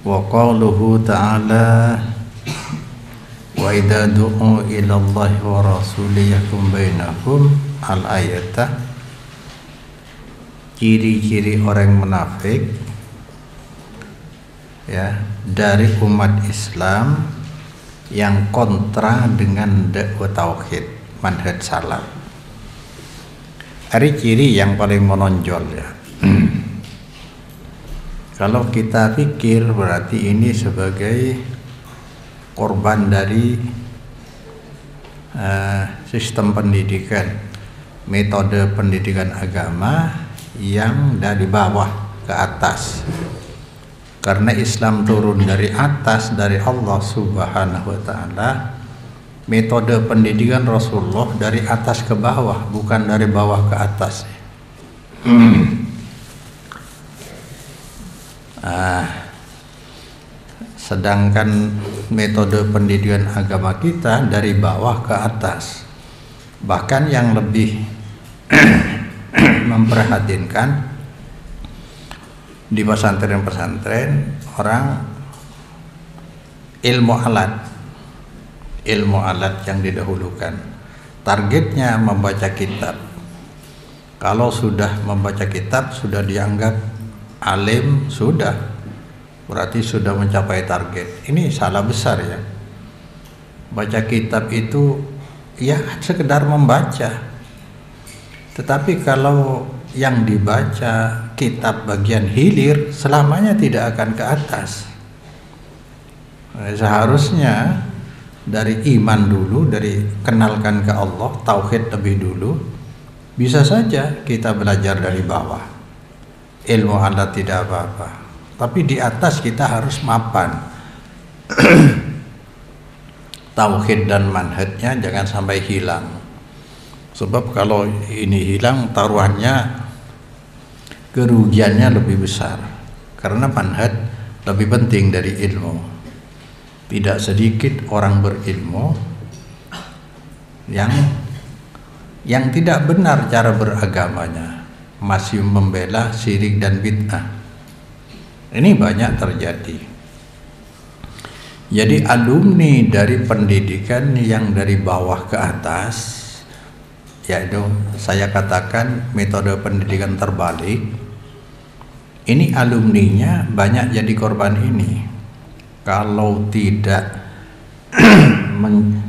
Wa qauluhu ta'ala wa idza du'u ila Allahi wa rasulihi yakum bainahum al-ayatah. Ciri-ciri orang munafik ya dari umat Islam yang kontra dengan dakwah tauhid manhaj salaf. Ada ciri yang paling menonjol ya. Kalau kita pikir berarti ini sebagai korban dari sistem pendidikan, metode pendidikan agama yang dari bawah ke atas. Karena Islam turun dari atas, dari Allah Subhanahu wa ta'ala, metode pendidikan Rasulullah dari atas ke bawah, bukan dari bawah ke atas. Sedangkan metode pendidikan agama kita dari bawah ke atas. Bahkan yang lebih memperhatinkan di pesantren-pesantren orang ilmu alat yang didahulukan. Targetnya membaca kitab. Kalau sudah membaca kitab sudah dianggap alim, sudah berarti sudah mencapai target. Ini salah besar ya. Baca kitab itu ya sekedar membaca. Tetapi kalau yang dibaca kitab bagian hilir selamanya tidak akan ke atas. Seharusnya dari iman dulu, dari kenalkan ke Allah, tauhid lebih dulu. Bisa saja kita belajar dari bawah. Ilmu alat tidak apa-apa. Tapi di atas kita harus mapan. Tauhid dan manhajnya jangan sampai hilang. Sebab kalau ini hilang taruhannya kerugiannya lebih besar. Karena manhaj lebih penting dari ilmu. Tidak sedikit orang berilmu yang tidak benar cara beragamanya, masih membela syirik dan bid'ah. Ini banyak terjadi. Jadi alumni dari pendidikan yang dari bawah ke atas, yaitu saya katakan metode pendidikan terbalik, ini alumninya banyak jadi korban ini. Kalau tidak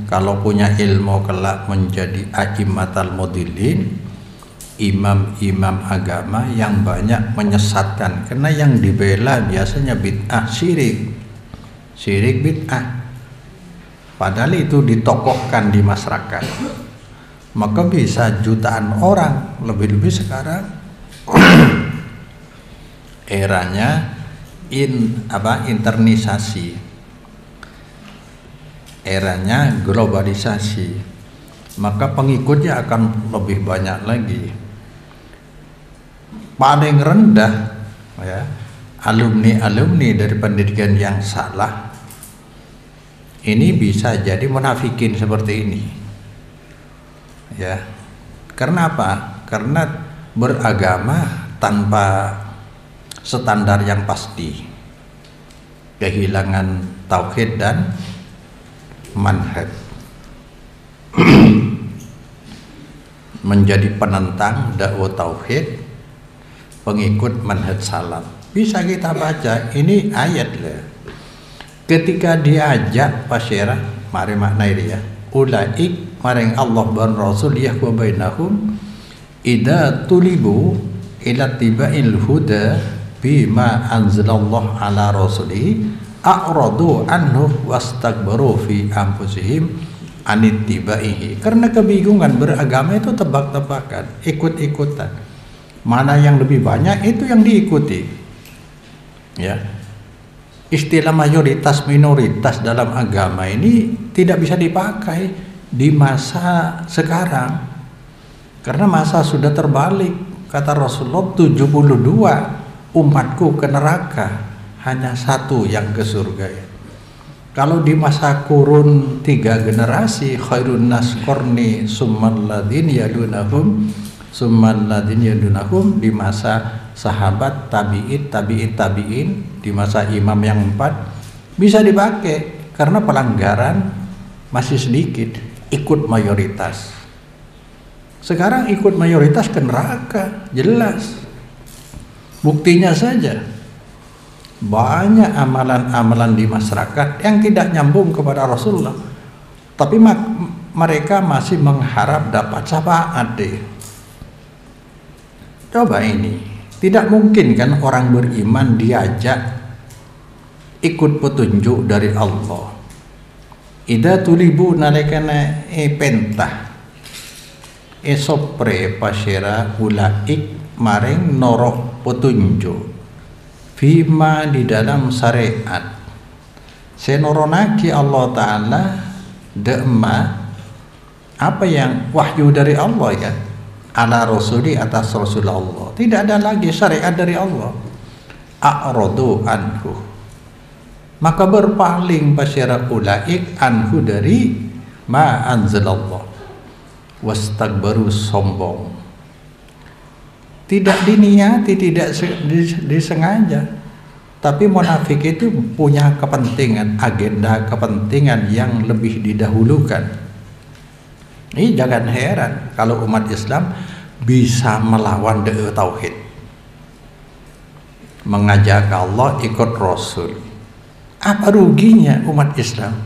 kalau punya ilmu kelak menjadi a'immatul mudillin, imam-imam agama yang banyak menyesatkan. Karena yang dibela biasanya bid'ah, syirik bid'ah. Padahal itu ditokohkan di masyarakat. Maka bisa jutaan orang, lebih-lebih sekarang eranya internisasi, eranya globalisasi, maka pengikutnya akan lebih banyak lagi. Paling rendah ya, alumni dari pendidikan yang salah ini bisa jadi munafikin seperti ini ya. Karena apa? Karena beragama tanpa standar yang pasti, kehilangan tauhid dan manhaj, menjadi penentang dakwah tauhid, pengikut manhaj salaf. Bisa kita baca ini ayat lah. Ketika diajak pasyarah, mari maknai dia. Ulaik maring Allah dan Rasul yahwa bainahum idza tulibu ila tiba'il huda bima anzalallahu ala rasulihi a'radu anhu wastakbaru fi anfusihim anittibaihi. Karena kebingungan beragama itu tebak-tebakan, ikut-ikutan. Mana yang lebih banyak itu yang diikuti. Ya. Istilah mayoritas minoritas dalam agama ini tidak bisa dipakai di masa sekarang. Karena masa sudah terbalik. Kata Rasulullah 72 umatku ke neraka, hanya satu yang ke surga. Kalau di masa kurun 3 generasi, khairun nas qarni summal ladin yadunahum, di masa sahabat, tabi'in di masa imam yang 4 bisa dipakai karena pelanggaran masih sedikit, ikut mayoritas. Sekarang ikut mayoritas ke neraka, jelas. Buktinya saja banyak amalan-amalan di masyarakat yang tidak nyambung kepada Rasulullah, tapi mereka masih mengharap dapat syafaat deh. Coba ini, tidak mungkin kan orang beriman diajak ikut petunjuk dari Allah. Ida tulibu nalekana pentah sopre pasera ulaik maring norok petunjuk fima di dalam syariat senoronaki Allah Ta'ala de'ma apa yang wahyu dari Allah ya ala rasuli atas Rasulullah, tidak ada lagi syariat dari Allah. A'radu anhu, maka berpaling pasira ulaik anhu dari ma anzalallah, wastakbaru sombong, tidak diniati, tidak disengaja, tapi munafik itu punya kepentingan, agenda kepentingan yang lebih didahulukan. Ini jangan heran kalau umat Islam bisa melawan tauhid, mengajak Allah ikut Rasul. Apa ruginya umat Islam?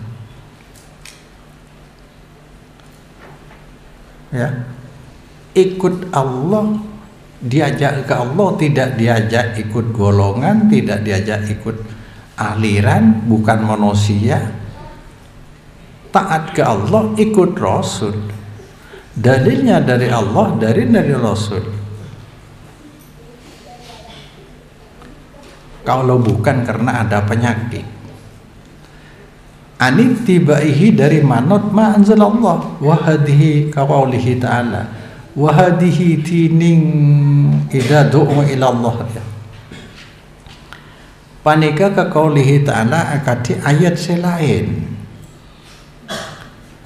Ya, ikut Allah, diajak ke Allah, tidak diajak ikut golongan, tidak diajak ikut aliran, bukan manusia. Taat ke Allah, ikut Rasul. Dalilnya dari Allah, dari Rasul. Kalau bukan karena ada penyakit, anitibaihi dari manut ma anzalallah, wahadihi kawalihi ta'ala, wahadihi tining idza du'u ila Allah ya. Panika ka qaulihi ta'ala akati ayat selain.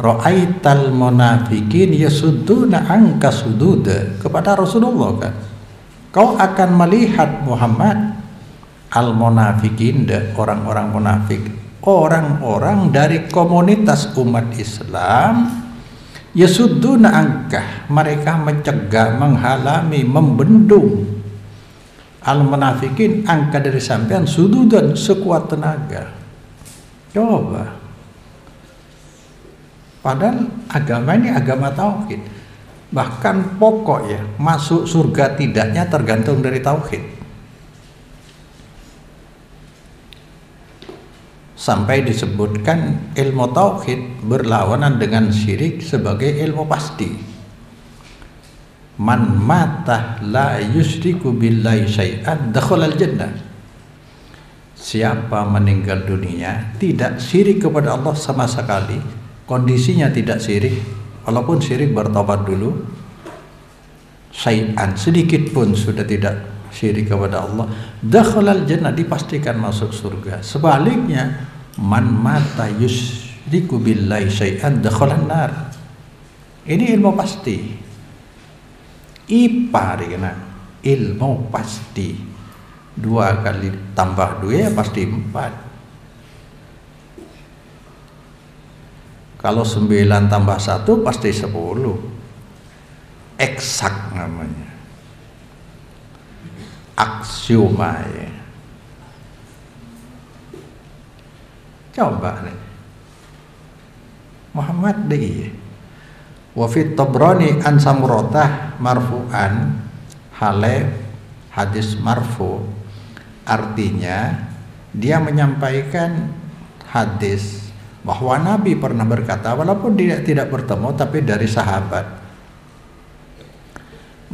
Ra'aital munafiqin yasudduna anka sududa, kepada Rasulullah kan. Kau akan melihat Muhammad al munafiqin, orang-orang munafik, orang-orang dari komunitas umat Islam, yasudduna angkah, mereka mencegah, menghalangi, membendung al munafikin angka dari sampean sududan sekuat tenaga. Coba, padahal agama ini agama tauhid, bahkan pokok ya, masuk surga tidaknya tergantung dari tauhid. Sampai disebutkan ilmu tauhid berlawanan dengan syirik sebagai ilmu pasti. Man mata la yusyriku billahi syai'an dakhalal jannah. Siapa meninggal dunia tidak syirik kepada Allah sama sekali, kondisinya tidak syirik, walaupun syirik bertobat dulu, syai'an sedikit pun sudah tidak syirik kepada Allah, dakhalal jannah, dipastikan masuk surga. Sebaliknya, man mata yusyriku billahi syai'an dakhalan nar. Ini ilmu pasti. Iparina ilmu pasti. 2 kali tambah 2 ya pasti 4. Kalau 9 tambah 1 pasti 10. Eksak namanya. Aksioma ya. Coba nih. Muhammad deh. Wa fit Tabrani an Samurotah marfu'an, hale hadis marfu, artinya dia menyampaikan hadis bahwa Nabi pernah berkata, walaupun dia tidak bertemu tapi dari sahabat,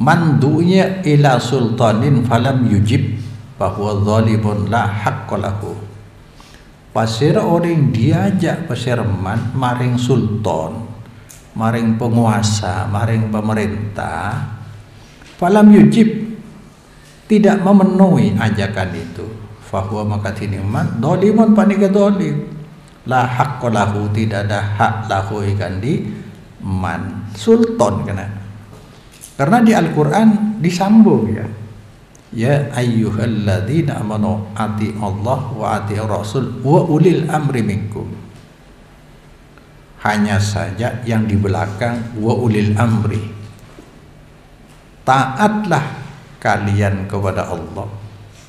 man du'ya ila sultanin falam yujib bahwa zalimun la haqqa lahu. Pasir orang diajak pasir maring sultan, maring penguasa, maring pemerintah, falam yujib, tidak memenuhi ajakan itu, fahuwa maka tiniman dolimun panika dolim, la haqqa lahu, tidak ada hak lahu ikan di man sultan kena. Karena di Al-Quran disambung ya, Ya ayyuhalladzina amanu ati Allah wa ati Rasul wa ulil amri minkum. Hanya saja yang di belakang wa ulil amri. Taatlah kalian kepada Allah,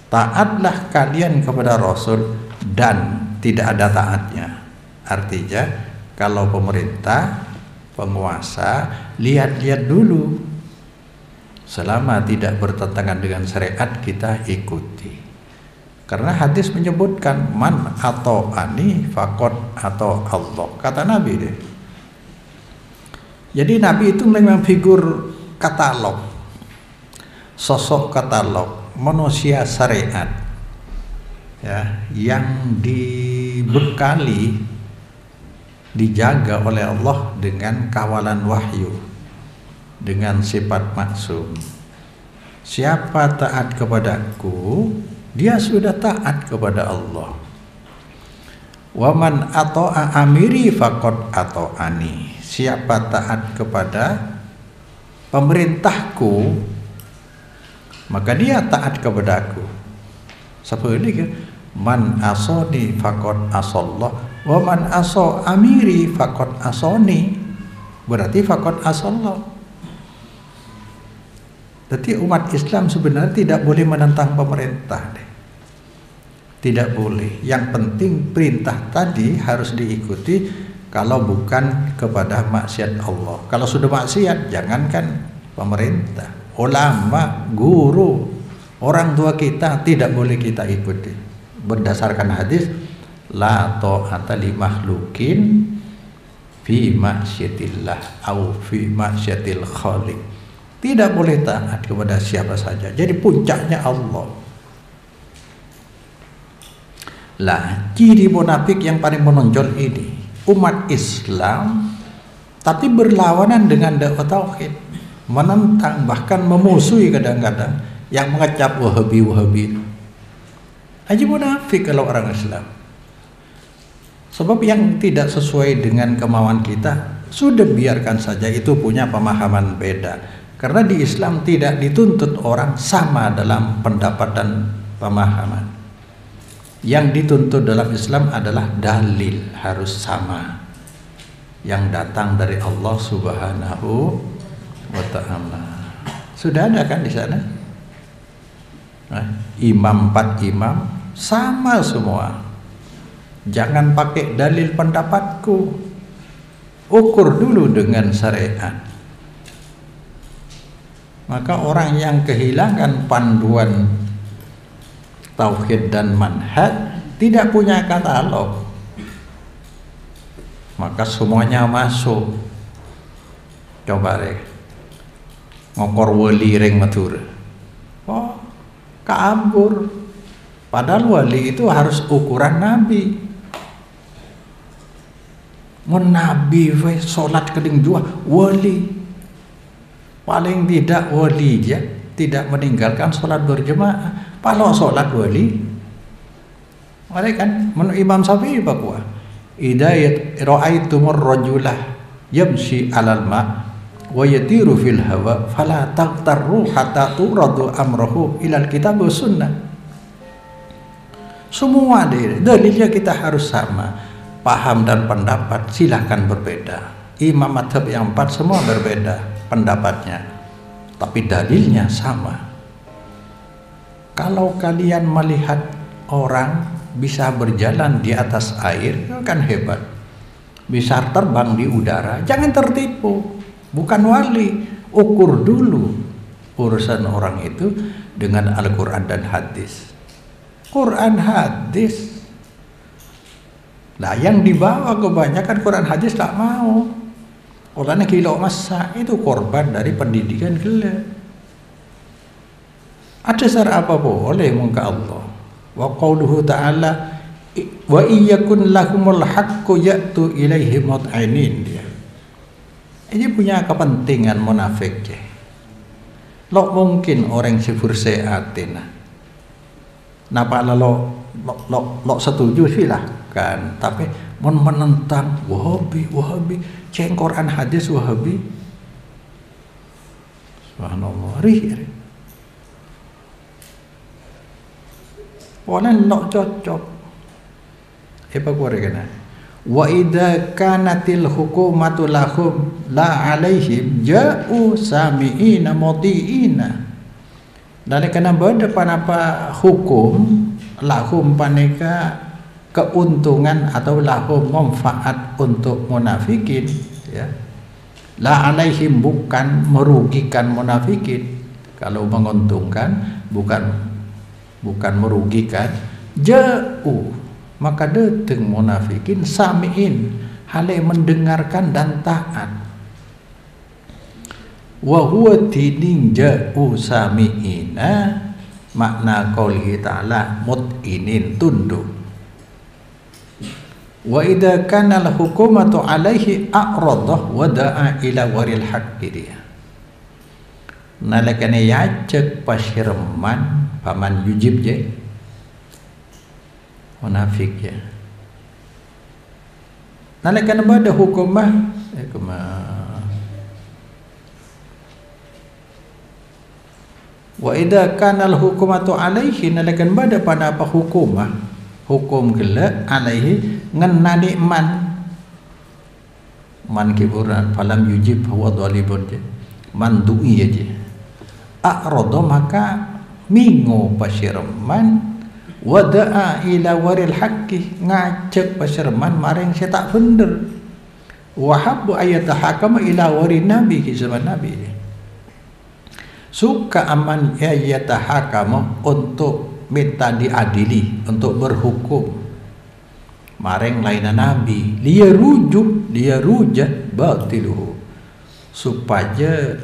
taatlah kalian kepada Rasul, dan tidak ada taatnya. Artinya kalau pemerintah, penguasa, lihat-lihat dulu. Selama tidak bertentangan dengan syariat, kita ikuti. Karena hadis menyebutkan man atau ani fakot atau Allah, kata Nabi deh. Jadi Nabi itu memang figur katalog, sosok katalog manusia syariat, ya, yang dibekali, dijaga oleh Allah dengan kawalan wahyu, dengan sifat maksum. Siapa taat kepadaku, dia sudah taat kepada Allah. Waman ata'a amiri faqad ata'ani. Siapa taat kepada pemerintahku, maka dia taat kepadaku. Seperti ini kan, man asoni faqad asallah, wa man aso amiri faqad asoni. Berarti faqad asallah. Jadi umat Islam sebenarnya tidak boleh menentang pemerintah deh. Tidak boleh. Yang penting perintah tadi harus diikuti, kalau bukan kepada maksiat Allah. Kalau sudah maksiat, jangankan pemerintah, ulama, guru, orang tua kita tidak boleh kita ikuti. Berdasarkan hadis, la ta'ata li makhlukin fi maksiatillah au fi maksiatil khaliq. Tidak boleh taat kepada siapa saja. Jadi puncaknya Allah. Lah, ciri munafik yang paling menonjol ini, umat Islam tapi berlawanan dengan dakwah tauhid, menentang bahkan memusuhi kadang-kadang yang mengecap Wahabi. Aja munafik kalau orang Islam. Sebab yang tidak sesuai dengan kemauan kita, sudah biarkan saja, itu punya pemahaman beda. Karena di Islam tidak dituntut orang sama dalam pendapat dan pemahaman. Yang dituntut dalam Islam adalah dalil, harus sama, yang datang dari Allah Subhanahu wa ta'ala. Sudah ada kan di sana? Imam, 4 imam sama semua. Jangan pakai dalil pendapatku, ukur dulu dengan syariat. Maka orang yang kehilangan panduan tauhid dan manhaj, tidak punya katalog, maka semuanya masuk. Coba deh ngokor wali ring matur, oh kabur. Padahal wali itu harus ukuran Nabi. Mun Nabi sholat keding dua, wali. Paling tidak wali dia tidak meninggalkan sholat berjemaah. Kalau sholat wali, mereka kan Imam Syafi'i bahwa idayat ra'aitumur rajulah yamshi 'alal ma' wa yatiru fil hawa fala taqtarru hatta turadu amrahu ilal kitab wa sunnah. Semua dalilnya kita harus sama, paham dan pendapat silahkan berbeda. Imam madhab yang 4 semua berbeda pendapatnya, tapi dalilnya sama. Kalau kalian melihat orang bisa berjalan di atas air, kan hebat, bisa terbang di udara, jangan tertipu, bukan wali. Ukur dulu urusan orang itu dengan Al-Quran dan hadis. Quran hadis, nah yang dibawa kebanyakan Quran hadis tak mau. Orangnya kilo masa itu korban dari pendidikan gelap. Ada cara apa boleh muka Allah. Wa qauluhu ta'ala wa iyyakun lahumul haqqu ya'tu ilaihi mut'inin. Dia ini punya kepentingan munafik. Lo mungkin orang sifur seatina. Napa lo setuju silahkan, tapi menentang Wahabi, Quran hadis Wahabi, subhanallah, Orang nak cocok. Apa kuare kena? Wa idza kanatil hukumatu lahum la alaihim ja'u sami'ina muti'ina. Dan kena berdepan apa hukum lahum paneka keuntungan atau lahum manfaat untuk munafikin, ya. La alaihim bukan merugikan munafikin. Kalau menguntungkan bukan merugikan. Ja'u maka datang munafikin sami'in hale mendengarkan dan taat. Wa huwa tining ja'u sami'ina makna qaulihi ta'ala mut'inin tunduk. Wa idza kana al-hukumatu alaihi a'radah wa da'a ila waril haqqi dia. Nalakane yajak pasirman paman yujib je munafik ya. Nalakane bada hukumah wa idza kana al-hukumatu alaihi nalakane bada pada apa hukumah hukum gela alaihi ngenani man kiburan falam yujib huwa dhalibun je man du'i aja a'rada maka mingo pasirman wada'a ila waril haqqi ngajak pasirman maring saya tak bener wa habbu ayatahakama ila warin nabi zaman nabi suka aman ayatahakama untuk minta diadili untuk berhukum maring lainnya nabi dia rujah batiluhu supaya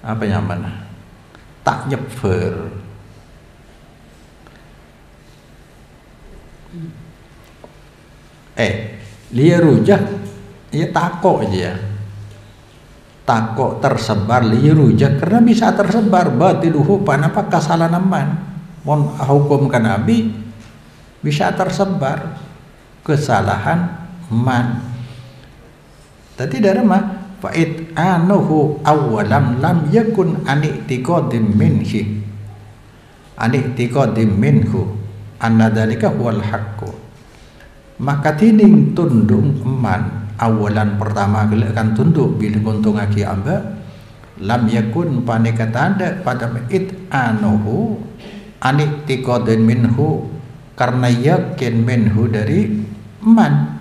apa nyaman tak nyefer dia rujah ya takok aja ya takok tersebar dia rujah karena bisa tersebar batiluhu panapa kesalahan man mon hukum kan nabi bisa tersebar kesalahan man tadi dari mah fa'id anuhu awalam lam yakun ani'tiqadim minhu anna dalika huwal haqqu maka tining tundung man awalan pertama gelekan tunduk bila kuntung aki amba lam yakun paneka tanda pada it anuhu ani'tiqadim minhu karena yakin minhu dari man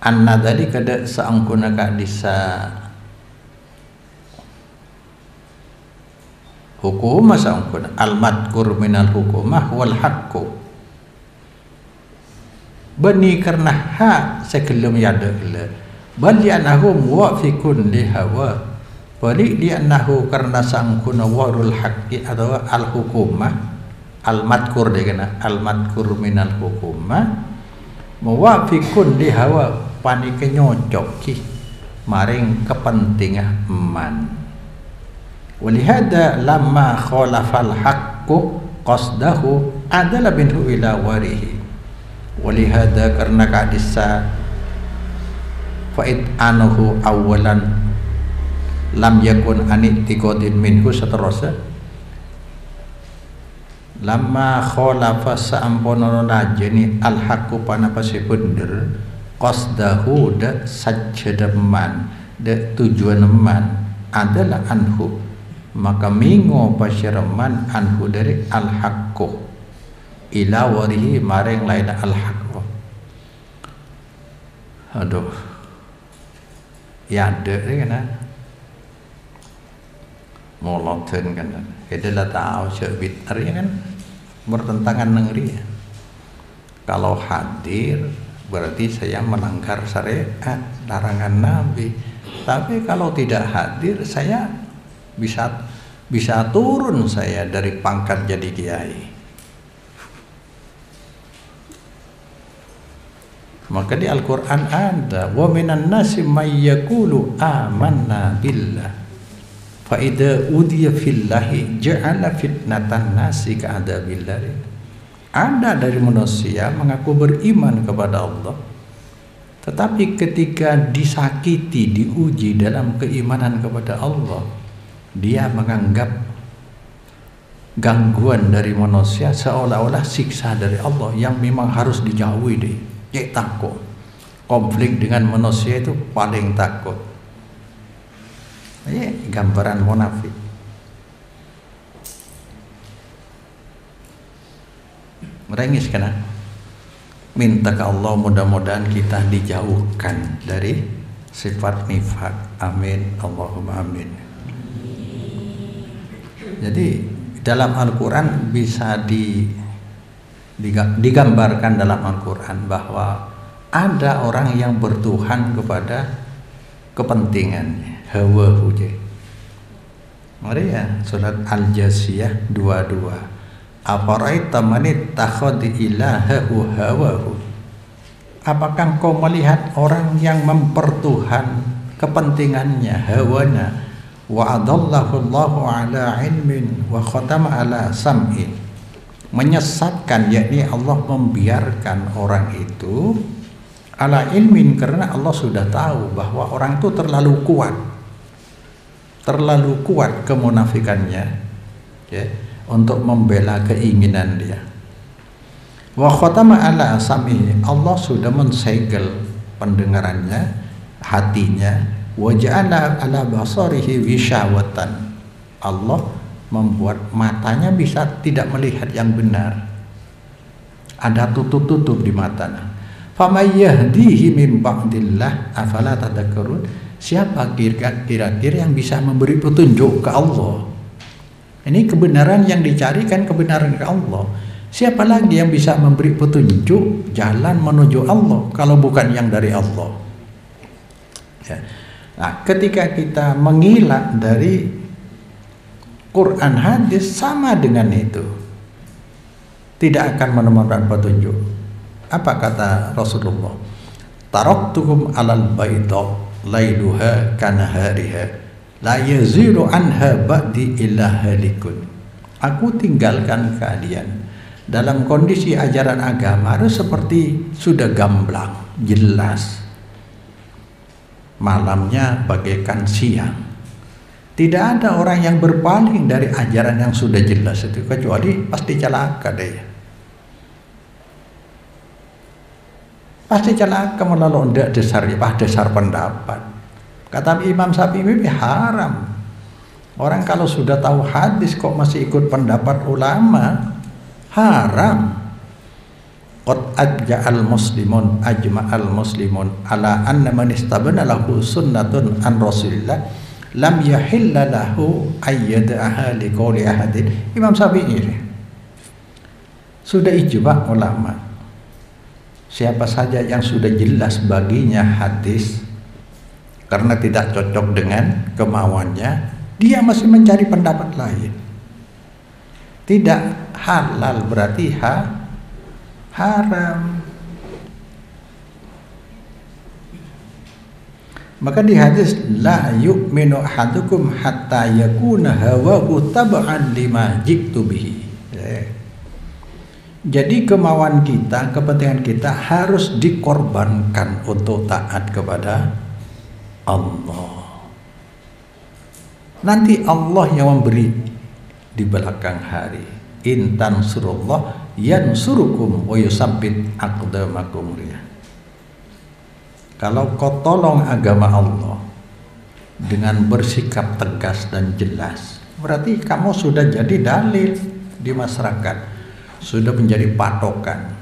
anna dari kada saangkuna ka disa hukum saangkuna al madkur minal hukumah wal haqqu bani karena ha sekelum yada gila bali anahum wafiqun lihawa bali li annahu karena saangkuna warul haqqi atau al hukumah al-madkur dia kena al-madkur minal hukumah muwafiqun di hawa panike nyocok ki maring kepentingan man walihada lamma khalafal haqqu qasdahu adalah binhu ila warihi walihada karena kadisa fa'id anuhu awalan lam yakun ani'tiqadin minhu seterusnya lama kholafa sa'ampono najeni al-haqqu panapasi bener qasdahu da sajjademan da tujuan man adalah anhu maka mingo pasyaraman anhu dari al-haqqu ila warihi maring lain al-haqqu aduh ya ada kan moloten kan adalah tahu syabit kan bertentangan negeri ya. Kalau hadir berarti saya melanggar syariat larangan Nabi tapi kalau tidak hadir saya bisa turun saya dari pangkat jadi kiai maka di Al-Quran ada wa minan nasi may yaqulu amanna billah fa'idha udhiya fillahi ja'ala fitnatan nasi ka'adabillah ada dari manusia mengaku beriman kepada Allah tetapi ketika disakiti diuji dalam keimanan kepada Allah dia menganggap gangguan dari manusia seolah-olah siksa dari Allah yang memang harus dijauhi deh. Cek takut. Konflik dengan manusia itu paling takut. Ini gambaran munafik. Merengis kena. Minta ke Allah mudah-mudahan kita dijauhkan dari sifat nifak. Amin. Allahumma amin. Jadi dalam Al-Quran bisa digambarkan dalam Al-Quran bahwa ada orang yang bertuhan kepada kepentingannya, hawa huje. Mari ya, surat Al-Jasiyah 22. Afaraita man ittakhadha ilahahu hawahu. Apakah kau melihat orang yang mempertuhan kepentingannya, hawana, wa adallahu Allahu ala ilmin wa khatama ala sam'in. Menyesatkan, yakni Allah membiarkan orang itu ala ilmin, karena Allah sudah tahu bahwa orang itu terlalu kuat kemunafikannya, ya, untuk membela keinginan dia. Wa khatama ala sam'i, Allah sudah mensegel pendengarannya, hatinya. Wa ja'ala ala basarihi wisyawatan, Allah membuat matanya bisa tidak melihat yang benar, ada tutup-tutup di matanya. Faman yahdihi min ba'dillah afala tadhakkarun. Siapa kira-kira yang bisa memberi petunjuk ke Allah? Ini kebenaran yang dicarikan, kebenaran ke Allah. Siapa lagi yang bisa memberi petunjuk jalan menuju Allah kalau bukan yang dari Allah? Ya. Nah, ketika kita mengilat dari Quran hadis sama dengan itu, tidak akan menemukan petunjuk. Apa kata Rasulullah? Taraktukum alal bayda lailuha kanahariha la yaziru anha ba'di illa halikun. Aku tinggalkan kalian dalam kondisi ajaran agama harus seperti sudah gamblang, jelas. Malamnya bagaikan siang. Tidak ada orang yang berpaling dari ajaran yang sudah jelas itu, kecuali pasti celaka deh. Pasti celaka melalui dasar pendapat. Kata Imam Syafi'i, haram. Orang kalau sudah tahu hadis kok masih ikut pendapat ulama, haram. Qad ajma'al muslimun ala anna man istabana lahu sunnatun an Rasulillah lam yahilla lahu ayyadaha liqauli ahadin. Imam Syafi'i sudah ijma' ulama, siapa saja yang sudah jelas baginya hadis karena tidak cocok dengan kemauannya, dia masih mencari pendapat lain. Tidak halal berarti haram. Maka di hadis la yu'minu ahadukum hatta yakuna hawahu tab'an lima ji'tu bihi. Jadi kemauan kita, kepentingan kita harus dikorbankan untuk taat kepada Allah. Nanti Allah yang memberi di belakang hari. In tansurullah yansurukum wa yusabbit aqdamakum. Kalau kau tolong agama Allah dengan bersikap tegas dan jelas, berarti kamu sudah jadi dalil di masyarakat, sudah menjadi patokan.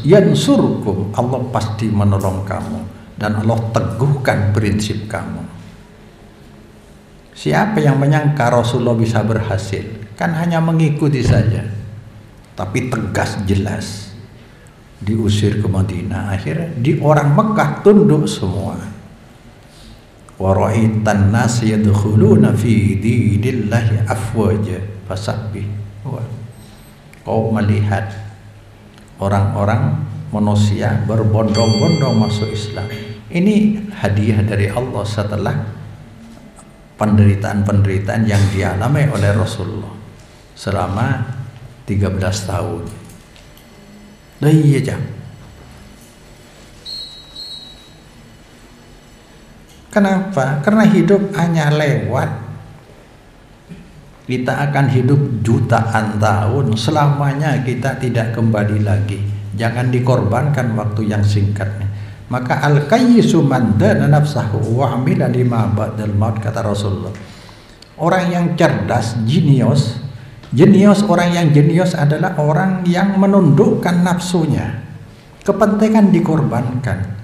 Yansurukum, Allah pasti menolong kamu dan Allah teguhkan prinsip kamu. Siapa yang menyangka Rasulullah bisa berhasil? Kan hanya mengikuti saja, tapi tegas jelas. Diusir ke Madinah, akhirnya di orang Mekah tunduk semua. Wa ra'aitan nas yadkhuluna fi dinillahi afwaja fasabbih. Kau melihat orang-orang manusia berbondong-bondong masuk Islam. Ini hadiah dari Allah setelah penderitaan-penderitaan yang dialami oleh Rasulullah selama 13 tahun. Iya jam. Kenapa? Karena hidup hanya lewat. kita akan hidup jutaan tahun, selamanya kita tidak kembali lagi. Jangan dikorbankan waktu yang singkatnya. Maka al-qayyisu man dana nafsahu wa amila lima ba'dal maut, kata Rasulullah. Orang yang cerdas, jenius, orang yang jenius adalah orang yang menundukkan nafsunya. Kepentingan dikorbankan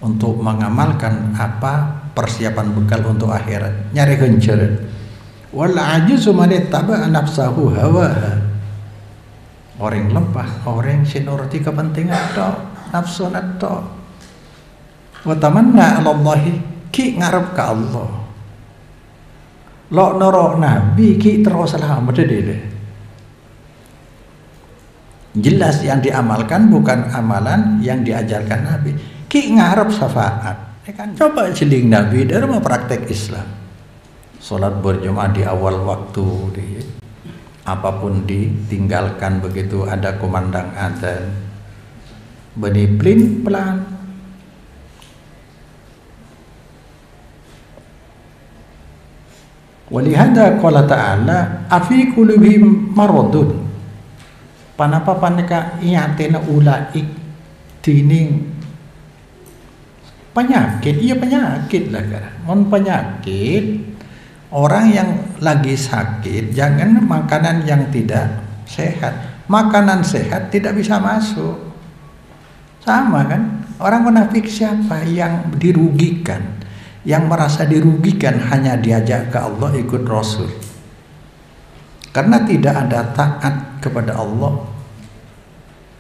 untuk mengamalkan apa persiapan bekal untuk akhirat, nyari genceran. Wal ajizu man ittaba nafsahu hawaha. Orang lemah, orang sinuruti kepentingan tok, nafsu tok. Wa tamanna 'ala Allah, ki ngarep ka Allah. Lo noro nabi ki terus lah medede. Jelas yang diamalkan bukan amalan yang diajarkan Nabi. Ki ngarep syafaat. Kan coba jeling Nabi dari mau praktek Islam. Salat berjamaah di awal waktu, apapun ditinggalkan begitu ada kumandang adzan. Beniplin pelan. Walihada qala ta'ala afi qulubihim maradun. Panapa paneka iatena ulaik tining penyakit, iya penyakit lah kan. Mon penyakit, orang yang lagi sakit jangan makanan yang tidak sehat. Makanan sehat tidak bisa masuk. Sama kan? Orang munafik siapa yang dirugikan? Yang merasa dirugikan hanya diajak ke Allah ikut Rasul. Karena tidak ada taat kepada Allah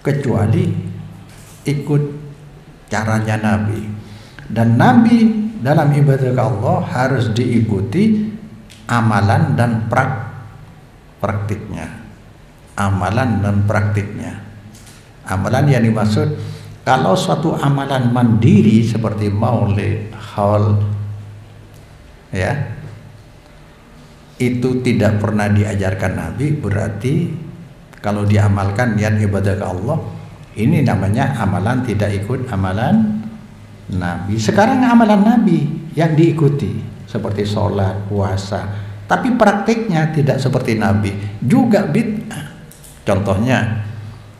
kecuali ikut caranya Nabi. Dan Nabi dalam ibadah ke Allah harus diikuti amalan dan praktiknya. Amalan dan praktiknya. Amalan yang dimaksud, kalau suatu amalan mandiri seperti maulid, haul, ya, itu tidak pernah diajarkan Nabi, berarti kalau diamalkan niat ibadah ke Allah, ini namanya amalan tidak ikut amalan Nabi. Sekarang amalan Nabi yang diikuti seperti sholat, puasa, tapi praktiknya tidak seperti Nabi, juga bid'ah. Contohnya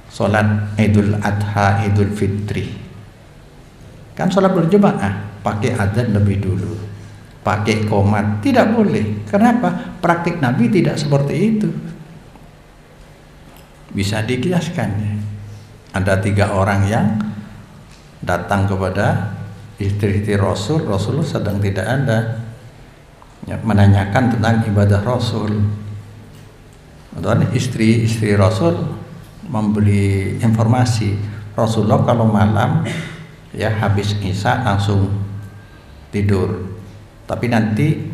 sholat Idul Adha, Idul Fitri, kan sholat berjamaah pakai adzan lebih dulu, pakai qomat, tidak boleh. Kenapa? Praktik Nabi tidak seperti itu. Bisa dikiaskan ya. Ada 3 orang yang datang kepada istri-istri Rasul, Rasulullah sedang tidak ada, ya, menanyakan tentang ibadah Rasul. Dan istri-istri Rasul memberi informasi, Rasulullah kalau malam ya habis isya langsung tidur, tapi nanti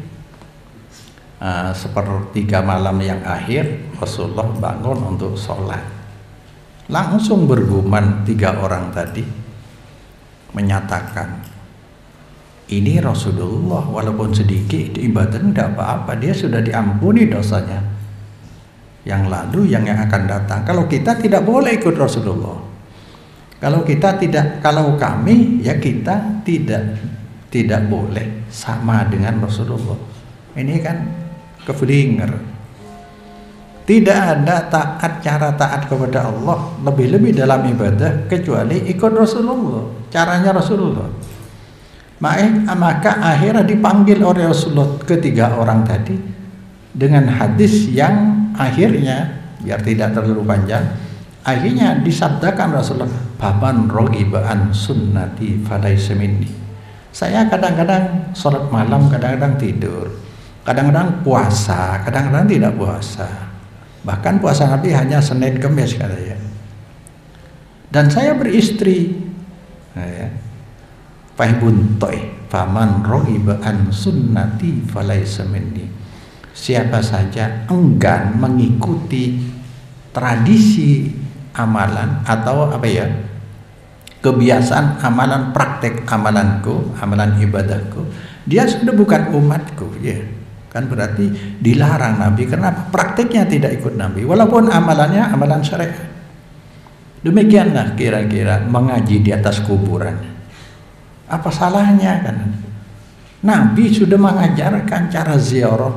sepertiga malam yang akhir Rasulullah bangun untuk sholat. Langsung bergumam 3 orang tadi menyatakan, ini Rasulullah walaupun sedikit ibadah tidak apa-apa, dia sudah diampuni dosanya yang lalu, yang akan datang. Kalau kita tidak boleh ikut Rasulullah, kalau kami ya kita tidak boleh sama dengan Rasulullah. Ini kan keflinger. Tidak ada cara taat kepada Allah lebih-lebih dalam ibadah kecuali ikut Rasulullah, caranya Rasulullah. Maka akhirnya dipanggil oleh Rasulullah ketiga orang tadi dengan hadis yang akhirnya, biar tidak terlalu panjang, akhirnya disabdakan Rasulullah, "Faman raghiba an sunnati falaysa minni." Saya kadang-kadang sholat malam, kadang-kadang tidur, kadang-kadang puasa, kadang-kadang tidak puasa. Bahkan puasa Nabi hanya Senin Kamis katanya. Dan saya beristri. Fahibuntoy, faman raghiba an sunnati falaysa minni. Siapa saja enggan mengikuti tradisi amalan atau kebiasaan amalan, praktek amalanku, amalan ibadahku, dia sudah bukan umatku, ya. Kan berarti dilarang Nabi. Kenapa? Prakteknya tidak ikut Nabi, walaupun amalannya amalan syariat. Demikianlah kira-kira mengaji di atas kuburan. Apa salahnya kan? Nabi sudah mengajarkan cara ziarah,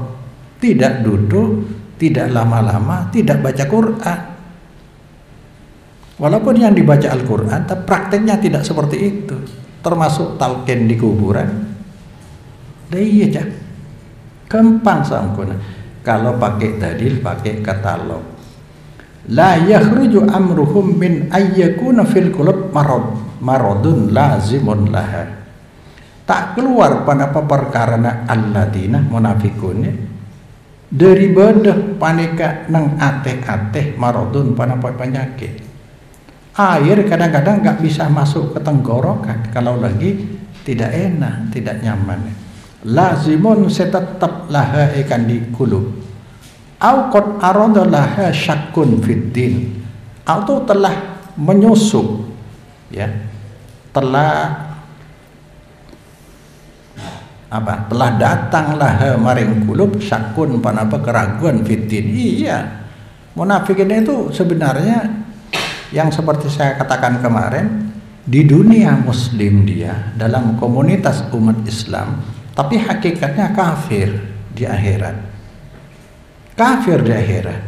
tidak duduk, tidak lama-lama tidak baca Quran. Walaupun yang dibaca Al-Quran, tapi prakteknya tidak seperti itu. Termasuk talqin di kuburan. Iya cak. Gampang sangkuna. Kalau pakai dalil, pakai katalog. La yakhruju amruhum min ayyakuna fil qulub maradun lazimun laha. Tak keluar pada perkara alladina munafikunnya dari bedah panika nang ateh-ateh maradun pada penyakit. Air kadang-kadang nggak bisa masuk ke tenggorokan kalau lagi tidak enak, tidak nyaman. Lazimun setetap laha ikan di kulub. Au qad arada laha syakkun fiddin. Atau telah menyusup, ya, telah apa? Telah datang laha maring kulub syakkun panapa keraguan fiddin. Iya, munafik ini itu sebenarnya yang seperti saya katakan kemarin, di dunia muslim dia dalam komunitas umat Islam, tapi hakikatnya kafir di akhirat. Kafir di akhirat.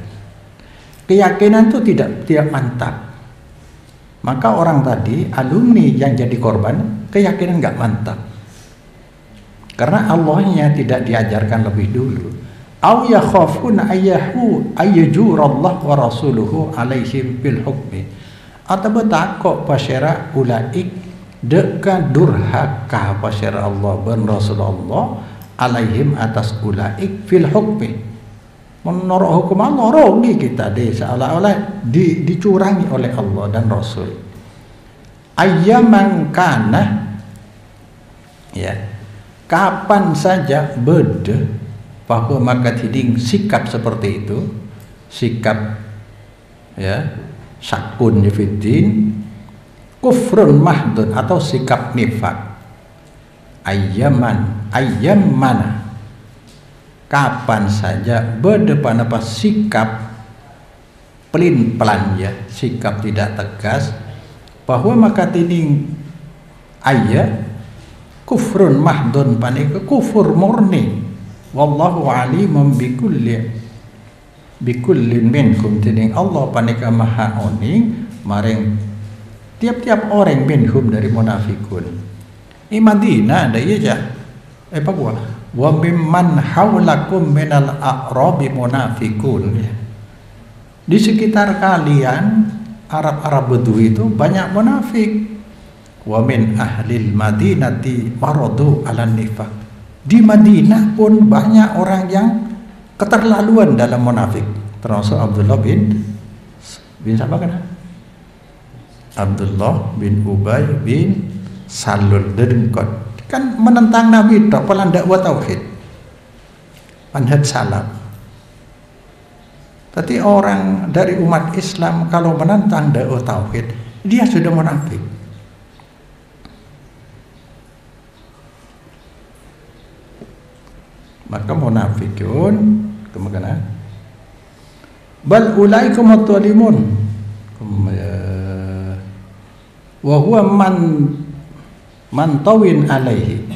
Keyakinan itu tidak mantap. Maka orang tadi, alumni yang jadi korban, keyakinan nggak mantap. Karena Allahnya tidak diajarkan lebih dulu. Au yakhafuna ayyajurallahu wa rasuluhu alaihim bil hukmi. Atau betakok pasyara ulaik deka durhaka pasyara Allah dan Rasulullah alaihim atas ulaik fil hukmi. Menurut hukum Allah rugi kita deh, seolah-olah dicurangi oleh Allah dan Rasul. Ayyaman kana, ya, kapan saja beda bahwa maka tiding sikap seperti itu, sikap, ya, syakun fiddin, kufrun mahdun atau sikap nifak. Ayyam mana, kapan saja berdepan apa sikap pelin pelan, ya, sikap tidak tegas, bahwa maka tiding ayat kufrun mahdun panik kufur murni. Wallahu alimum bikullin minkum, tiding Allah panika maha oning maring tiap-tiap orang minhum dari munafikun. Di Madinah ada iya pak gua wa mimman haulakum minal a'rabi munafikun, ya. Di sekitar kalian Arab Bedui itu banyak munafik. Wa min ahlil madinati maradu ala nifaq. Di Madinah pun banyak orang yang keterlaluan dalam munafik, termasuk Abdullah bin siapa kan? Abdullah bin Ubay bin Salul Dedengkot, kan menentang Nabi tok, pelan dakwah tauhid, manhaj salaf. Tapi orang dari umat Islam kalau menentang dakwah tauhid, dia sudah munafik. Maka munafikun kemana? Bal ulaikum at-talimun. Wa huwa man tawin alaihi.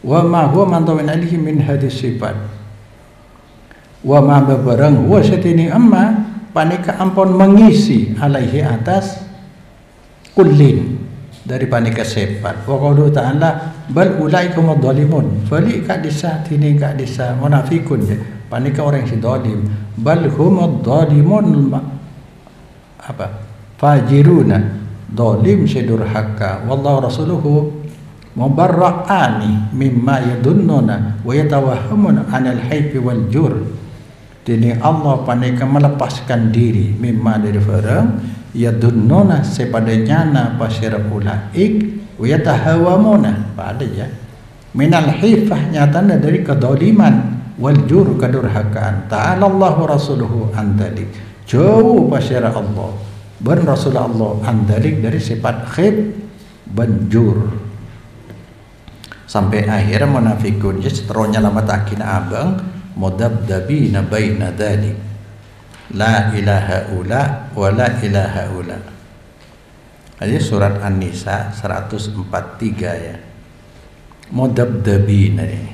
Wa ma huwa man tawin alaihi min hadis sifat. Wa ma babarang huwa satini amma panika ampun mengisi alaihi atas kullin dari panika sifat. Wa qaulu ta'ala bal ulaikum adh-dhalimun. Fali ka disa tini ka disa munafikun, ya. Panika orang si zalim. Bal hum adh-dhalimun apa? Fajiruna. Zalim sedurhaka. Wallahu rasuluhu mubarra'ani mimma yadunnuna wa yatawahhamun 'anil haifi wal jur. Dini Allah panika melepaskan diri mimma dari barang yadunnuna sepadanya na pasir ulaik wa yatahawamuna pada, ya, minal hifah nyatanya dari kedoliman wal jur kedurhakaan. Ta'ala Allahu rasuluhu andalik, jauh pasir Allah dan Rasulullah andalik dari sifat khib banjur. Sampai akhirnya munafikun ya seterusnya lama takin abang mudabdabina baina dzalik la ilaha ula wa la ilaha ula. Ini surat An-Nisa 143, ya. Mudabdabina ini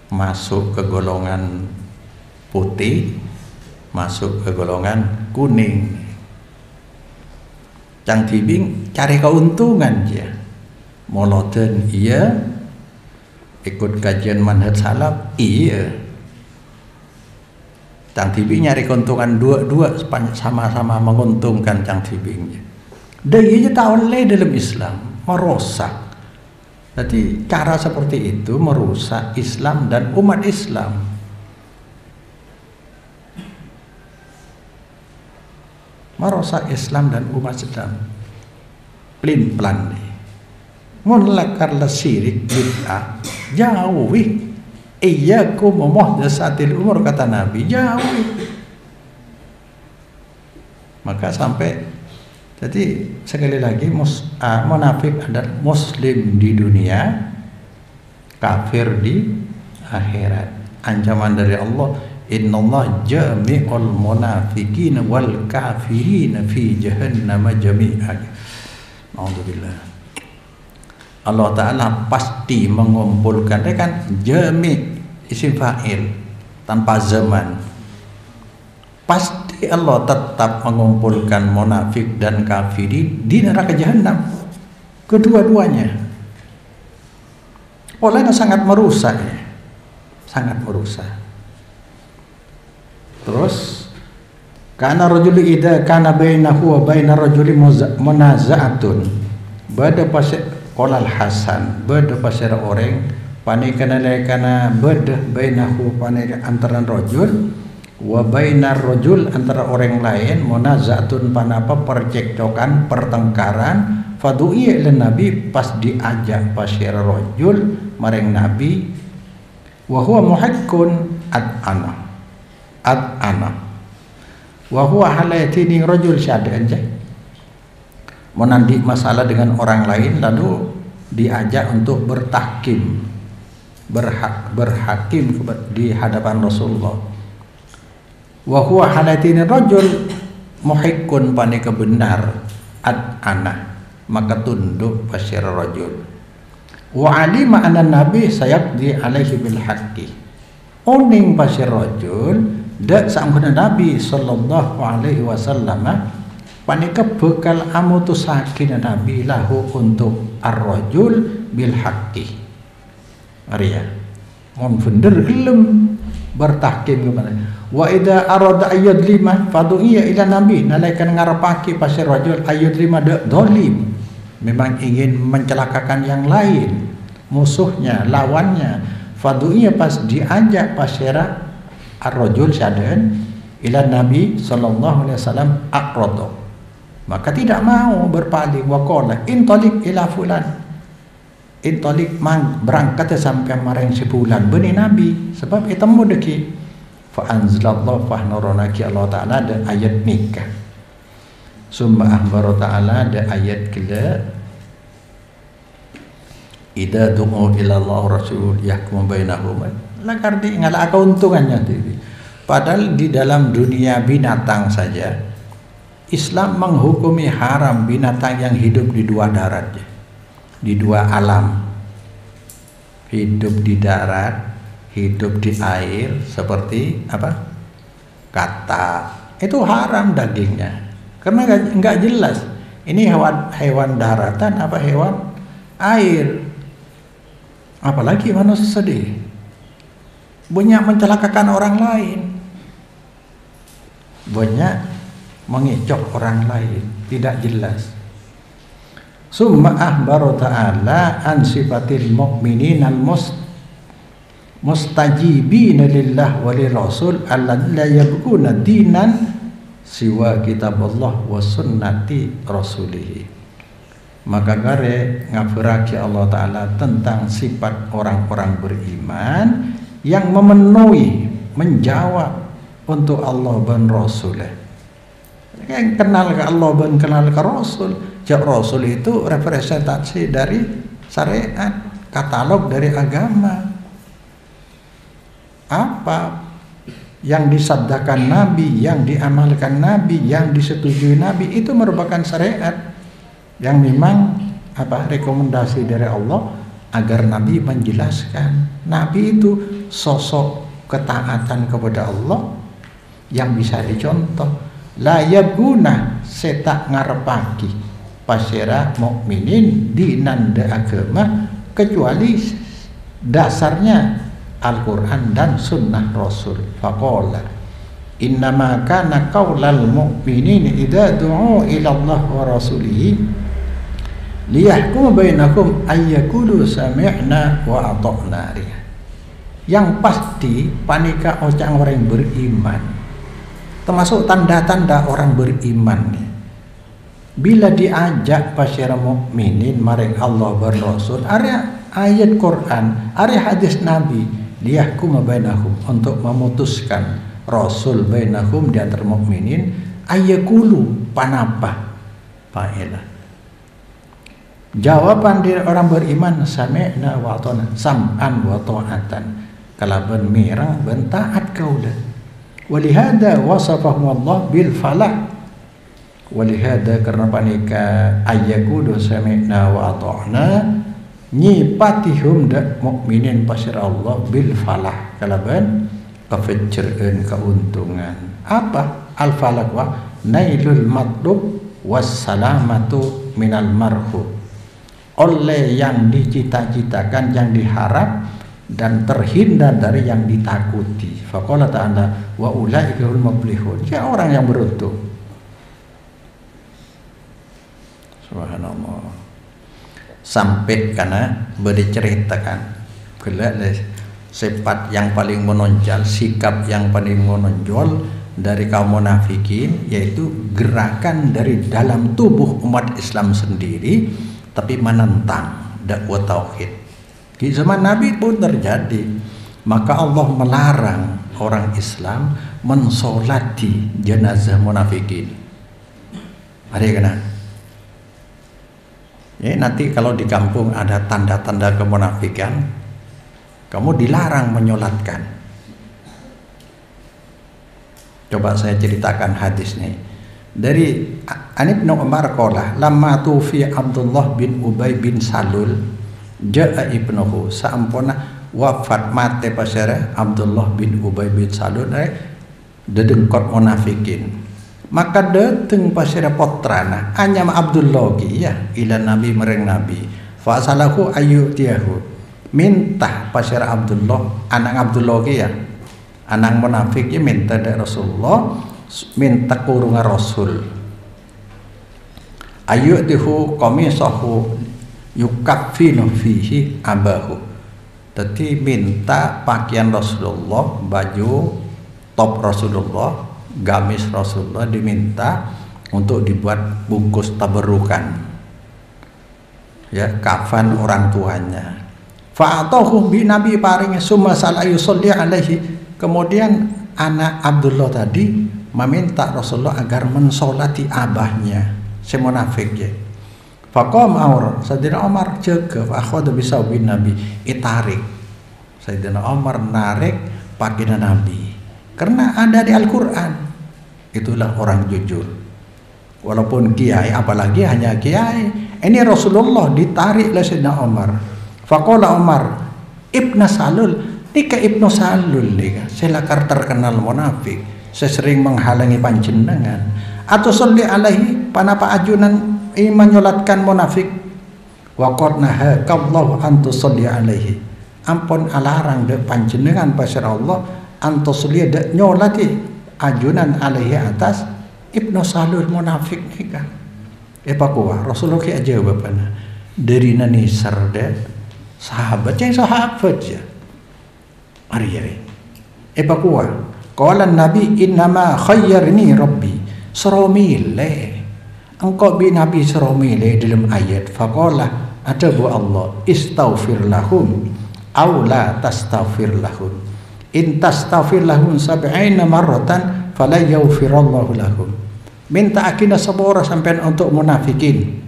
masuk ke golongan putih masuk ke golongan kuning. Cang tibing cari keuntungan dia. Moloten iya, ikut kajian manhaj salaf iya. Cang tibing nyari keuntungan dua-dua sama-sama menguntungkan cang tibingnya. Dan iya tak oleh dalam Islam merusak. Jadi cara seperti itu merusak Islam dan umat Islam. Merusak Islam dan umat Islam. Pelin-pelan nih. Mulakar la syirik bid'ah. Jauhi. Iyyakum muhdatsatil umur, kata Nabi. Jauhi. Maka sampai, jadi sekali lagi munafik adalah muslim di dunia, kafir di akhirat. Ancaman dari Allah, innallaha jami'ul munafiqina wal kafirina fi jahannam jami'an. Alhamdulillah. Allah Ta'ala pasti mengumpulkan, dia kan jami' isim fa'il tanpa zaman. Pasti Allah tetap mengumpulkan munafik dan kafirin di neraka jahanam, kedua-duanya. Olehnya sangat merusak ya. Sangat merusak. Terus kana rajuli idza kana bainahu wa baina rajuli munaza'atun bada pasir qolal hasan bada pasir orang panikana lekana bada bainahu panik antara rajul wa bainar rajul antara orang lain munaza'atun panapa percekcokan pertengkaran fadu'i ila nabi pas diajak pasir rajul mareng nabi wa huwa muhakkun ad'ana wa huwa halayatini rajul syada'an jay menandi masalah dengan orang lain lalu diajak untuk bertahkim berhakim di hadapan Rasulullah. Wa huwa halayatini rajul muhikkun panika benar ad'ana maka tunduk pasir rajul wa alima anna nabi sayaqdi alaihi bil haqqi oning pasir rajul dak sangkuna Nabi sallallahu alaihi wasallam panika bekal amutusakin Nabi lahu untuk ar-rajul bil haqqi. Arya mon bener gelem bertahkim kepada wa idza arada ayyadlima fadu'iya ila nabi nalaikan ngarepake pasir rajul ayyadlima dolim memang ingin mencelakakan yang lain musuhnya lawannya fadu'iya pas diajak pasira ar-rajul syada'an ila Nabi sallallahu alaihi wasallam aqrada maka tidak mau berpaling wa qala intalik ila fulan intalik berangkat sampai marang si fulan bani Nabi sebab itemu deki fa anzalallahu fa nurunaki Allah Ta'ala ada ayat nikah summa akhbara Ta'ala ada ayat kila idza du'u ila Allah rasul yahkum bainahum lah kardi ngala keuntungannya tadi. Padahal di dalam dunia binatang saja Islam menghukumi haram binatang yang hidup di dua darat, di dua alam, hidup di darat, hidup di air, seperti apa? Kata itu haram dagingnya karena nggak jelas ini hewan daratan apa hewan air, apalagi manusia sedih banyak mencelakakan orang lain, banyak mengecok orang lain, tidak jelas. Summa akhbara Ta'ala an sifatil mu'minin al mustajibina lillah wa lirrasul alladzina yabghuna dinan siwa kitaballah wa sunnati rasulih. Maka gare ngafiraki Allah Ta'ala tentang sifat orang-orang beriman yang memenuhi, menjawab untuk Allah dan Rasul. Yang kenal ke Allah dan kenal ke Rasul. Jak Rasul itu representasi dari syariat, katalog dari agama. Apa yang disabdakan Nabi, yang diamalkan Nabi, yang disetujui Nabi itu merupakan syariat yang memang rekomendasi dari Allah agar Nabi menjelaskan. Nabi itu sosok ketaatan kepada Allah yang bisa dicontoh. La yabguna setak ngarepaki pasera mukminin dinanda agama kecuali dasarnya Al-Quran dan Sunnah Rasul. Faqala innama kana qaulal mu'minin idza du'u ila Allah wa rasulihi liyahkum bainakum ayyakulu sami'na wa ata'na. Yang pasti panika orang yang beriman, termasuk tanda-tanda orang beriman nih. Bila diajak pasira mukminin maring Allah berrasul, area ayat Quran, area hadis Nabi, liyahkum bainahum, untuk memutuskan rasul bainahum di antara mukminin, ayyakulu panapa faedah. Jawaban dari orang beriman sami'na wa ata'na, sam'an wa ta'atan, kalaban mirang ben taat kaulah. Walihada wasafahum Allah bil falah. Walihada karena panika ayyakulu sami'na wa ata'na nyipatihum dak mukminin pasir Allah bil falah, kalaban kefejreun keuntungan. Apa al falah wa nailul matlub wassalamatu minal marhub, oleh yang dicita-citakan, yang diharap, dan terhindar dari yang ditakuti. Faqala ta'ala wa ulaikal muflihun, ya orang yang beruntung. Subhanallah. Sampai karena berceritakan sifat yang paling menonjol, sikap yang paling menonjol dari kaum munafikin, yaitu gerakan dari dalam tubuh umat Islam sendiri tapi menentang dakwah tauhid. Di zaman Nabi pun terjadi. Maka Allah melarang orang Islam mensolati jenazah munafikin. Mari kena. Ya, nanti kalau di kampung ada tanda-tanda kemunafikan, kamu dilarang menyolatkan. Coba saya ceritakan hadis nih. Dari Ibnu Umar qala lamma tufi Abdullah bin Ubay bin Salul jaa ibnuhu, saampuna wafat mate pasere Abdullah bin Ubay bin Salul dedengkot munafikin. Maka dateng pasira potrana anyam Abdullah ya ila Nabi mereng Nabi fa salahu ayu tiahu, minta pasira Abdullah anak Abdullah ya anak munafik ya minta dari Rasulullah, minta kurungan Rasul ayu tihu qamisahu yukaffinu fihi abahu, tadi minta pakaian Rasulullah, baju top Rasulullah, gamis Rasulullah diminta untuk dibuat bungkus tabarukan, ya kafan orang tuanya. Fa'atahu bi Nabi paring summa sala yusolli alaihi, kemudian anak Abdullah tadi meminta Rasulullah agar mensolati abahnya si munafik ya. Faqam Umar, Sayyidina Umar jaga akhwadu bisa bin Nabi itarik. Sayyidina Umar narik pakaian Nabi karena ada di Al-Quran. Itulah orang jujur. Walaupun kiai, apalagi hanya kiai, ini Rasulullah ditarik oleh Sayyidina Umar. Faqala Umar Ibnu Salul, nika Ibnu Salul nika selakar terkenal munafik, sesering menghalangi panjenengan atau sholli alaihi panapa ajunan menyolatkan munafik. Wa qad nahakallahu an tusolli alaihi, ampun alarang de panjenengan pasir Allah antusolli de nyolati ajunan alaihi atas Ibnu Salul munafik nika. Epakuwa Rasulullah ki jawab ana dari nani sarda sahabat yang sahabat ya. Ari epakuwa qala Nabi innama khayyarni rabbi seromile, engkau bi Nabi seromile dalam ayat. Faqala ada bu Allah istaghfir lahum aw la tastaghfir lahum, in tastaghfir lahum 70 marratan fala yaghfirallahu lahum. Minta akina sepora sampean untuk munafikin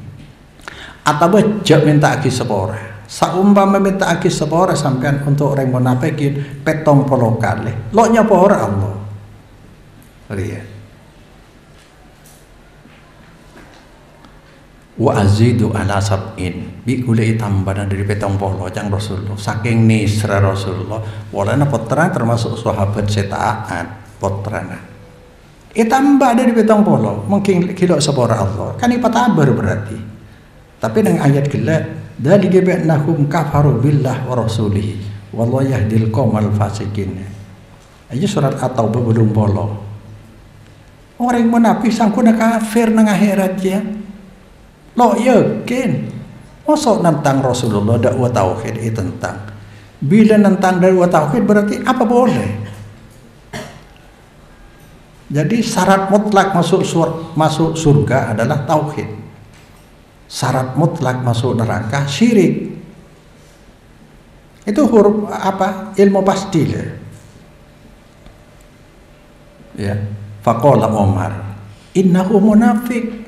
atau bejak minta aki sepora. Saumpama minta aki sepora sampean untuk orang munafikin 70 kali. Lo nyapa Allah. Lihat. wa azidu ala sab'in bi kulli tambana dari 70 jang Rasulullah saking nisra Rasulullah walana putra termasuk sahabat setaat putrana tambah dari 70 mungkin kilo sepora Allah kan ipatabar berarti tapi dengan ayat gila dari gebeknahum kafaru billah wa rasulih wallahu yahdil qaumal fasikin aja surat at-taubah belum bolo orang munafik sangkuna kafir nang akhirat ya lo yakin mosok nentang Rasulullah dakwah tauhid itu tentang bila nentang dakwah tauhid berarti apa boleh jadi syarat mutlak masuk surga adalah tauhid syarat mutlak masuk neraka syirik itu huruf apa ilmu pasti ya faqala Umar innahu munafik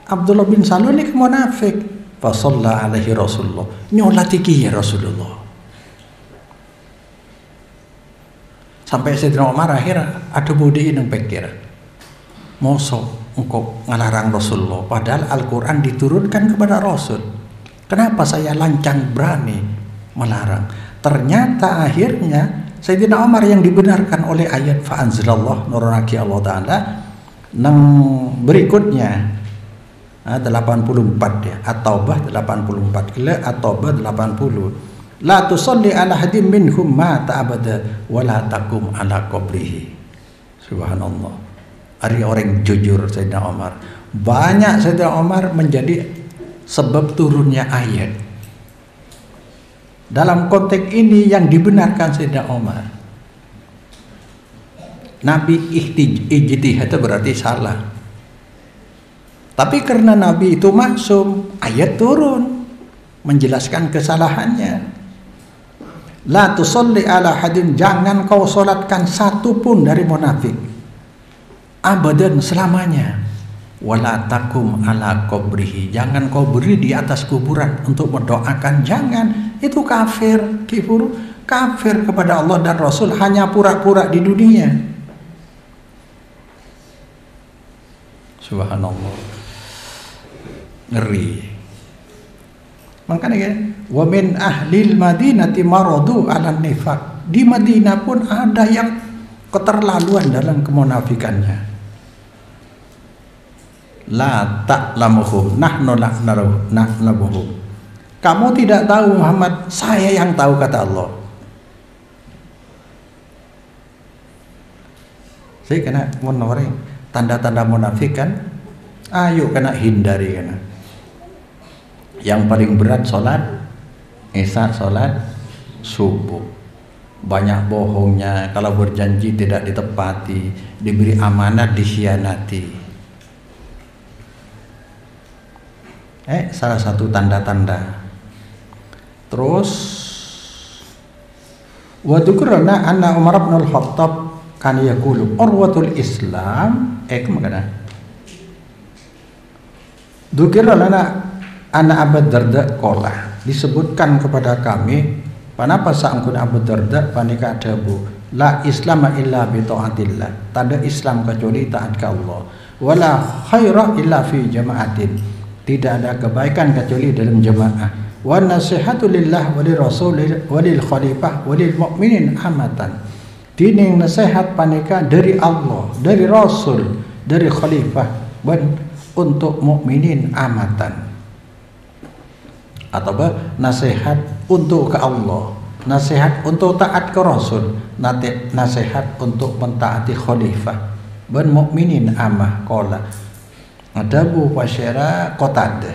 Abdullah bin Salul ini munafik. Fa shalla alaihi Rasulullah. Nyolati ki Rasulullah. Sampai Sayyidina Umar akhir ada budi nang pikir. Mosok engkau ngalarang Rasulullah padahal Al-Qur'an diturunkan kepada Rasul. Kenapa saya lancang berani melarang? Ternyata akhirnya Sayyidina Umar yang dibenarkan oleh ayat fa anzalallahu nuraki Allah taala nang berikutnya 84 ya At-Taubah 84 kila At-Taubah 80 la tusalli ala hadim minhum mata abada wala takum ala qabrihi subhanallah hari orang jujur Sayyidina Umar banyak Sayyidina Umar menjadi sebab turunnya ayat dalam konteks ini yang dibenarkan Sayyidina Umar Nabi ijtihad itu berarti salah tapi karena Nabi itu maksum, ayat turun menjelaskan kesalahannya. La tusalli ala hadin, jangan kau solatkan satu pun dari munafik. Abadan selamanya. Wala takum ala qabrihi, jangan kau beri di atas kuburan untuk mendoakan, jangan. Itu kafir, kafir kepada Allah dan Rasul hanya pura-pura di dunia. Subhanallah. Ngeri makanya kan wa min ahlil madinati maradu ala nifaq di Madinah pun ada yang keterlaluan dalam kemunafikannya la ta'lamuhum nahnu na'lamuhum kamu tidak tahu Muhammad saya yang tahu kata Allah saya kena menoreng tanda-tanda munafik kan ayo kena hindari kena yang paling berat sholat isya sholat subuh banyak bohongnya kalau berjanji tidak ditepati diberi amanat dikhianati salah satu tanda-tanda terus wa dzukrana anna Umar bin Al-Khattab kan yaqulu urwatul Islam kemana dzukrana anak Abu Darda kolah disebutkan kepada kami kenapa sangkun Abu Darda panika adabu la Islam illa bi taatillah tanda Islam kecuali taat ke Allah wala khaira illa fi jama'atin tidak ada kebaikan kecuali dalam jemaah wa nasihatu lillah wa lirrasul wa lil khalifah wa lil mu'minin amatan dining nasihat panika dari Allah dari Rasul dari khalifah dan untuk mukminin amatan atau nasihat untuk ke Allah nasihat untuk taat ke Rasul nasihat untuk mentaati khalifah dan mukminin amah qala adabu wasyara qatadah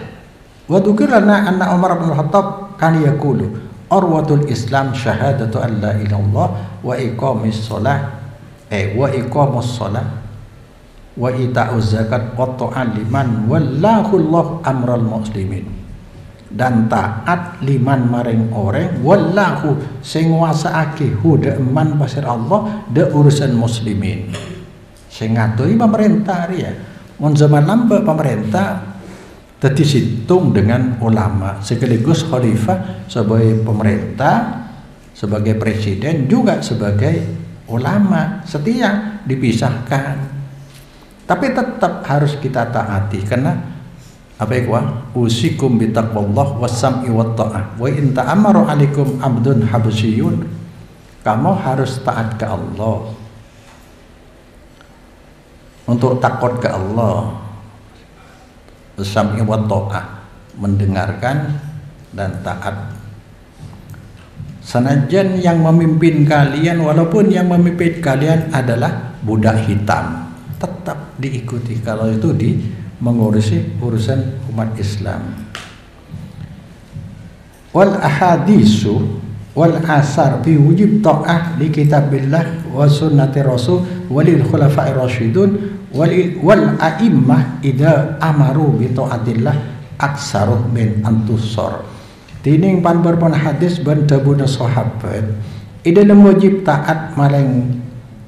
wa dzukirna anna Umar bin Khattab kan yaqulu urwatul Islam syahadatu an la ilaha illallah wa iqamis shalah wa iqamus shalah wa ita'uz zakat wa ta'aliman wallahu Allah amral muslimin dan taat liman maring orang wallahu sing nguasaake huda eman pasir Allah de urusan muslimin sing ngaturi pemerintah ya mun zaman lamba pemerintah dadi situng dengan ulama sekaligus khalifah sebagai pemerintah sebagai presiden juga sebagai ulama setia dipisahkan tapi tetap harus kita taati karena Apa itu? Usikum bitaqwallah wassam'i wat ta'ah. Wa in ta'amaru 'alaikum 'abdun habasyiyun. Kamu harus taat ke Allah. Untuk takut ke Allah. Wassam'i wat ta'ah, mendengarkan dan taat. Sanajan yang memimpin kalian, walaupun yang memimpin kalian adalah budak hitam, tetap diikuti kalau itu mengurusi urusan umat Islam. Wal ahadisu wal asar fi wujub ta'ah li kitabillah wa sunnati rasul walil khulafa'ir rasyidun wal a'immah idza amaru bi ta'atillah aksaruh min antusor. Tining pan berpon hadis ban tabuna sahabat ida wajib taat marang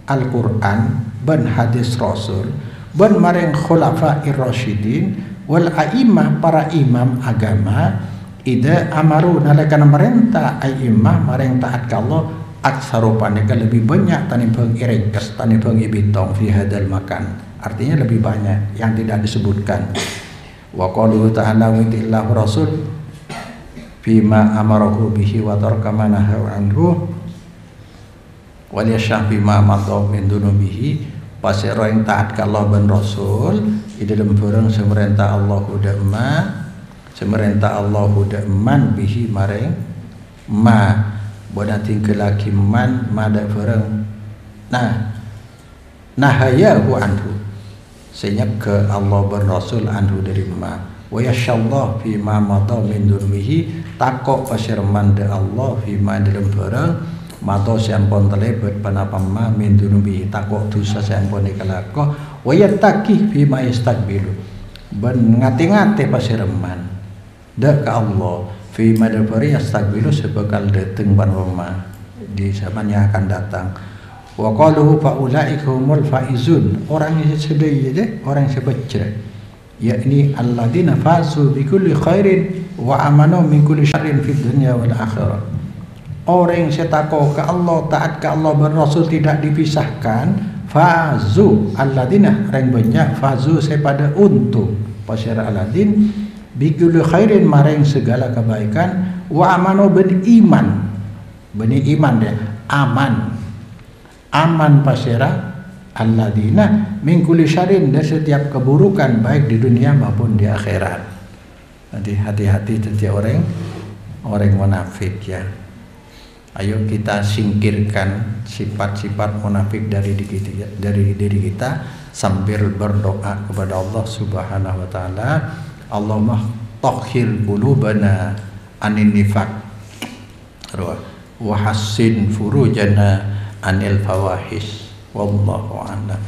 Al-Qur'an ban hadis Rasul ban marang khulafa'ir rasyidin wal a'immah para imam agama ida amaru nalakana merintah a'immah marang taat ka Allah aksaru paneka lebih banyak tanimbang iringkes tanimbang ibitong fi hadal makan, artinya lebih banyak yang tidak disebutkan. Wa qaluhu ta'ala wa tillahu rasul bima amarahu bihi wa taraka ma nahaw anhu wal yashah bima madha min dunubihi. Pasira yang taat ka Allah ban Rasul di dalam barang semerintah Allah udama semerintah Allah udaman bihi maring ma boda tinggal lagi man mada barang nahayahu anhu senyap ke Allah ban Rasul anhu dari ma wa yasyallah bima madha min dunubihi takok pasirman de Allah bima dalam barang mato sampun telebet panapa ma min dunubi takok dosa sampun ikalako wa yattaqi bima yastakbilu ben ngati-ngati pasirman de ka Allah bima dabari yastakbilu sebekal dateng panapa di zaman yang akan datang. Wa qaluhu fa ulaika humul faizun, orang yang sedih je orang yang sebecer, yakni alladzina fazu bi kulli khairin wa amanu min kulli syarrin fid dunya wal akhirah. Orang yang setako ke Allah, taat ke Allah berasul tidak dipisahkan. Fazu alladzina orang banyak fazu sepada untung pasir aladin bi kulli khairin mareng segala kebaikan wa amanu beriman beriman dia aman pasira alladzina min kulli syarrin, dari setiap keburukan baik di dunia maupun di akhirat. Nanti hati-hati setiap orang munafik ya. Ayo kita singkirkan sifat-sifat munafik dari diri kita sambil berdoa kepada Allah Subhanahu wa taala. Allahumma tahhir qulubana anin nifaq wa hassin furujana anil fawahish wallahu a'lam.